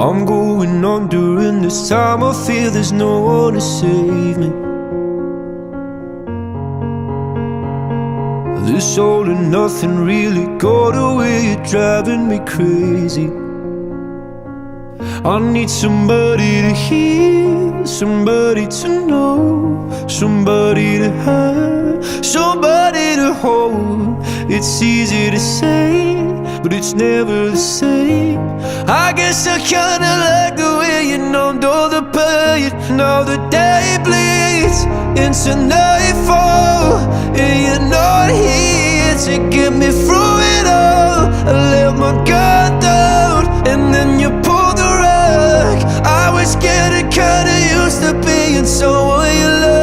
I'm going on during this time. I feel there's no one to save me. This all and nothing really got away, you're driving me crazy. I need somebody to hear, somebody to know, somebody to have, somebody to hold. It's easy to say, but it's never the same. I guess I kinda like the way you numbed all the pain. Now the day bleeds into nightfall, and you're not here to get me through it all. I let my guard down, and then you pulled the rug. I was getting kinda used to being someone you love.